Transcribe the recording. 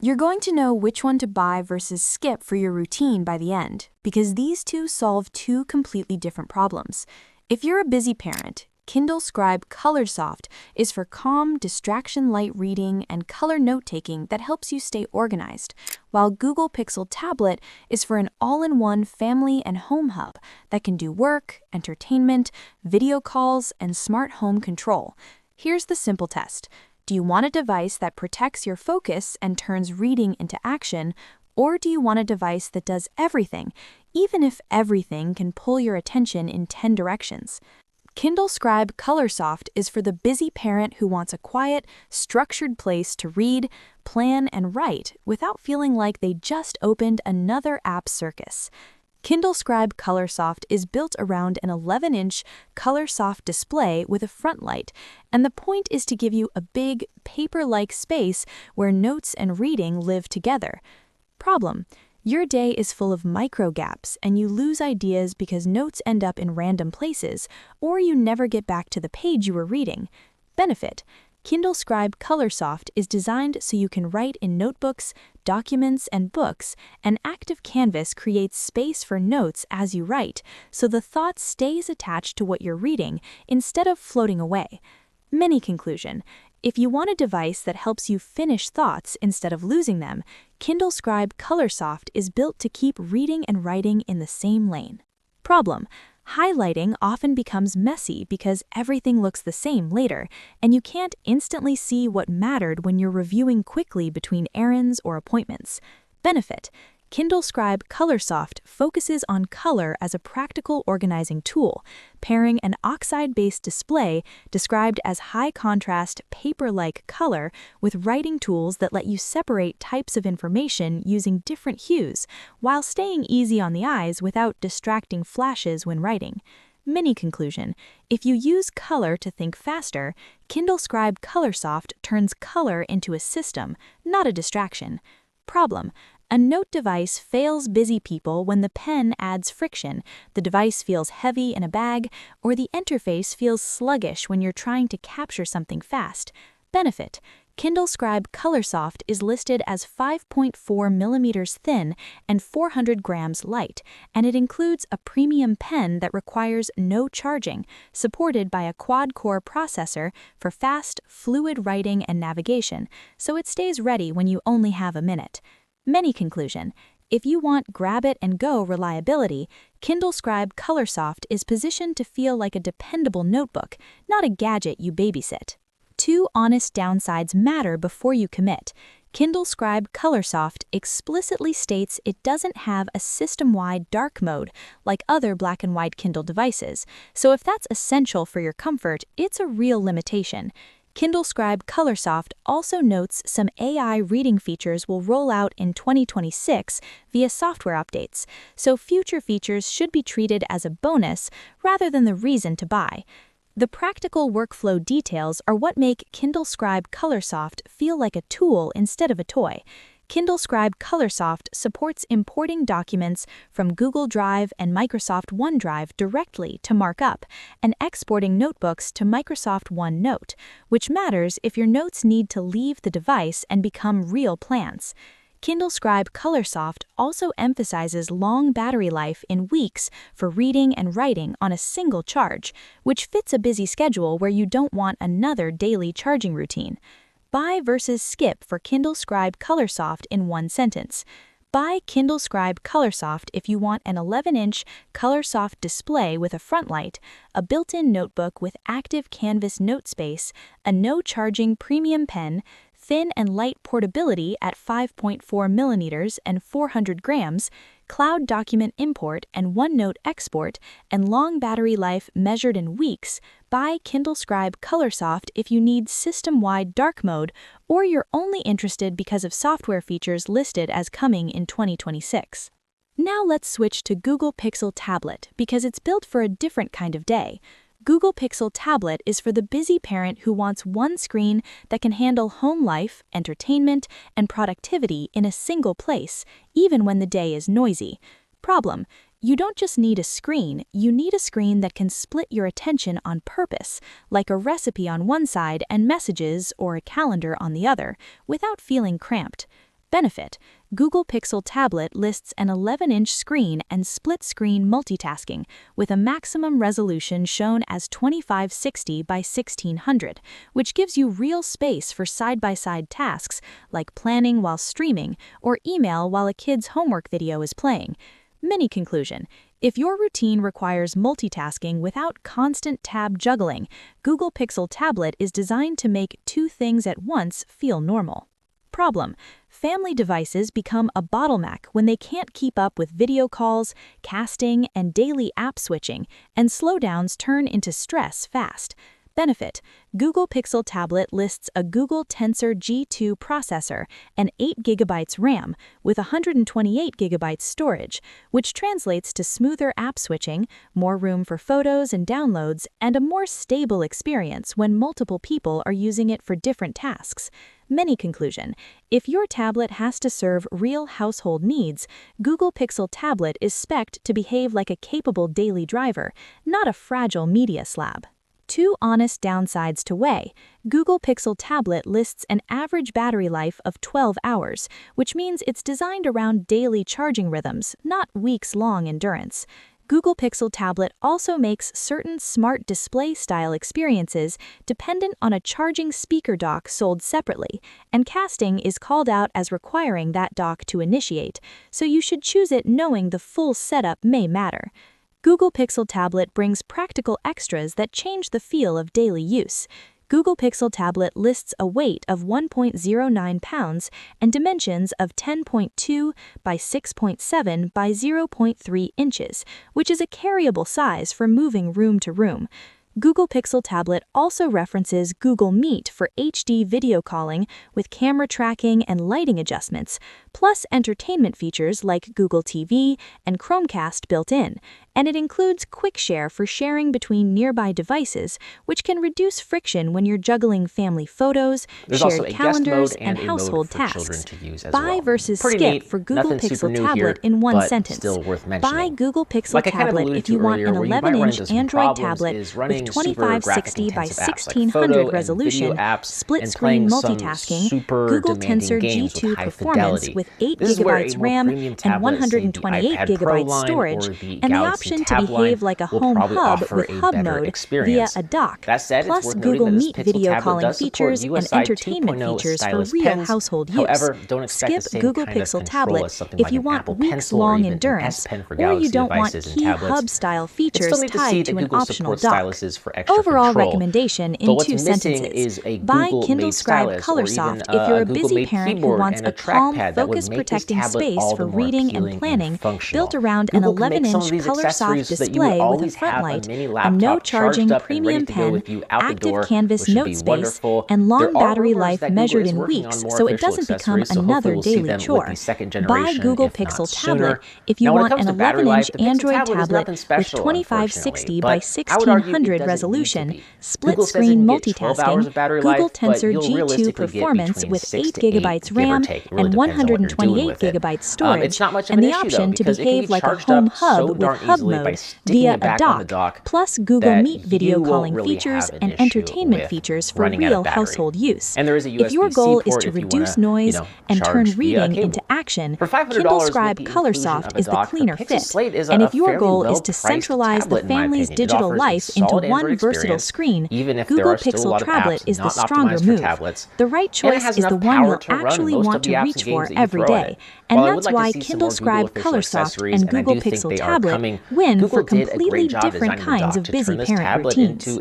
You're going to know which one to buy versus skip for your routine by the end, because these two solve two completely different problems. If you're a busy parent, Kindle Scribe Colorsoft is for calm, distraction-light reading and color note-taking that helps you stay organized, while Google Pixel Tablet is for an all-in-one family and home hub that can do work, entertainment, video calls, and smart home control. Here's the simple test. Do you want a device that protects your focus and turns reading into action, or do you want a device that does everything, even if everything can pull your attention in 10 directions? Kindle Scribe Colorsoft is for the busy parent who wants a quiet, structured place to read, plan, and write without feeling like they just opened another app circus. Kindle Scribe Colorsoft is built around an 11-inch Colorsoft display with a front light, and the point is to give you a big, paper-like space where notes and reading live together. Problem: your day is full of micro gaps and you lose ideas because notes end up in random places, or you never get back to the page you were reading. Benefit: Kindle Scribe Colorsoft is designed so you can write in notebooks, documents, and books, and Active Canvas creates space for notes as you write, so the thought stays attached to what you're reading instead of floating away. Mini conclusion: if you want a device that helps you finish thoughts instead of losing them, Kindle Scribe Colorsoft is built to keep reading and writing in the same lane. Problem: highlighting often becomes messy because everything looks the same later, and you can't instantly see what mattered when you're reviewing quickly between errands or appointments. Benefit: Kindle Scribe Colorsoft focuses on color as a practical organizing tool, pairing an oxide-based display described as high-contrast, paper-like color with writing tools that let you separate types of information using different hues, while staying easy on the eyes without distracting flashes when writing. Mini conclusion: if you use color to think faster, Kindle Scribe Colorsoft turns color into a system, not a distraction. Problem: a note device fails busy people when the pen adds friction, the device feels heavy in a bag, or the interface feels sluggish when you're trying to capture something fast. Benefit: Kindle Scribe Colorsoft is listed as 5.4 millimeters thin and 400 grams light, and it includes a premium pen that requires no charging, supported by a quad-core processor for fast, fluid writing and navigation, so it stays ready when you only have a minute. Mini conclusion: if you want grab-it-and-go reliability, Kindle Scribe Colorsoft is positioned to feel like a dependable notebook, not a gadget you babysit. Two honest downsides matter before you commit. Kindle Scribe Colorsoft explicitly states it doesn't have a system-wide dark mode like other black and white Kindle devices, so if that's essential for your comfort, it's a real limitation. Kindle Scribe Colorsoft also notes some AI reading features will roll out in 2026 via software updates, so future features should be treated as a bonus rather than the reason to buy. The practical workflow details are what make Kindle Scribe Colorsoft feel like a tool instead of a toy. Kindle Scribe Colorsoft supports importing documents from Google Drive and Microsoft OneDrive directly to markup, and exporting notebooks to Microsoft OneNote, which matters if your notes need to leave the device and become real plans. Kindle Scribe Colorsoft also emphasizes long battery life in weeks for reading and writing on a single charge, which fits a busy schedule where you don't want another daily charging routine. Buy versus skip for Kindle Scribe Colorsoft in one sentence. Buy Kindle Scribe Colorsoft if you want an 11-inch Colorsoft display with a front light, a built-in notebook with active canvas note space, a no-charging premium pen, thin and light portability at 5.4 millimeters and 400 grams, cloud document import and OneNote export, and long battery life measured in weeks. Buy Kindle Scribe Colorsoft if you need system-wide dark mode, or you're only interested because of software features listed as coming in 2026. Now let's switch to Google Pixel Tablet because it's built for a different kind of day. Google Pixel Tablet is for the busy parent who wants one screen that can handle home life, entertainment, and productivity in a single place, even when the day is noisy. Problem: you don't just need a screen, you need a screen that can split your attention on purpose, like a recipe on one side and messages or a calendar on the other, without feeling cramped. Benefit: Google Pixel Tablet lists an 11-inch screen and split-screen multitasking with a maximum resolution shown as 2560 by 1600, which gives you real space for side-by-side tasks like planning while streaming or email while a kid's homework video is playing. Mini conclusion: if your routine requires multitasking without constant tab juggling, Google Pixel Tablet is designed to make two things at once feel normal. Problem: family devices become a bottleneck when they can't keep up with video calls, casting, and daily app switching, and slowdowns turn into stress fast. Benefit: Google Pixel Tablet lists a Google Tensor G2 processor and 8 GB RAM with 128 GB storage, which translates to smoother app switching, more room for photos and downloads, and a more stable experience when multiple people are using it for different tasks. Mini conclusion: if your tablet has to serve real household needs, Google Pixel Tablet is spec'd to behave like a capable daily driver, not a fragile media slab. Two honest downsides to weigh. Google Pixel Tablet lists an average battery life of 12 hours, which means it's designed around daily charging rhythms, not weeks-long endurance. Google Pixel Tablet also makes certain smart display-style experiences dependent on a charging speaker dock sold separately, and casting is called out as requiring that dock to initiate, so you should choose it knowing the full setup may matter. Google Pixel Tablet brings practical extras that change the feel of daily use. Google Pixel Tablet lists a weight of 1.09 pounds and dimensions of 10.2 by 6.7 by 0.3 inches, which is a carryable size for moving room to room. Google Pixel Tablet also references Google Meet for HD video calling with camera tracking and lighting adjustments, plus entertainment features like Google TV and Chromecast built in, and it includes Quick Share for sharing between nearby devices, which can reduce friction when you're juggling family photos, shared calendars, and household tasks. Buy versus skip for Google Pixel Tablet in one sentence. Buy Google Pixel Tablet if you want an 11-inch Android tablet with 2560 by 1600 resolution, split-screen multitasking, Google Tensor G2 performance with 8 GB RAM and 128 GB storage, and the option to behave like a home hub with HubNode via a dock, plus Google Meet video calling features and entertainment features for real household use. Skip Google Pixel Tablet if you want weeks-long endurance, or you don't want key hub-style features tied to an optional dock. Overall recommendation in 2 sentences. Buy Kindle Scribe Colorsoft if you're a busy parent who wants a calm, focus-protecting space for reading and planning, built around an 11-inch Colorsoft display with a front light, a no-charging premium pen, active canvas note space, and long battery life measured in weeks so it doesn't become another daily chore. Buy Google Pixel Tablet if you want an 11-inch Android tablet with 2560 by 1600 resolution, split-screen multitasking, Google Tensor G2 performance with 8 GB RAM and 128 GB storage, and the option to behave like a home hub with hub mode via a dock, plus Google Meet video calling features and entertainment features for real household use. If your goal is to reduce noise and turn reading into action, Kindle Scribe Colorsoft is the cleaner fit. And if your goal is to centralize the family's digital life into one versatile screen, Google Pixel Tablet is the stronger move. The right choice is the one you'll actually want to reach for every day. And that's why Kindle Scribe Colorsoft and Google Pixel Tablet win for completely different kinds of busy parent routines.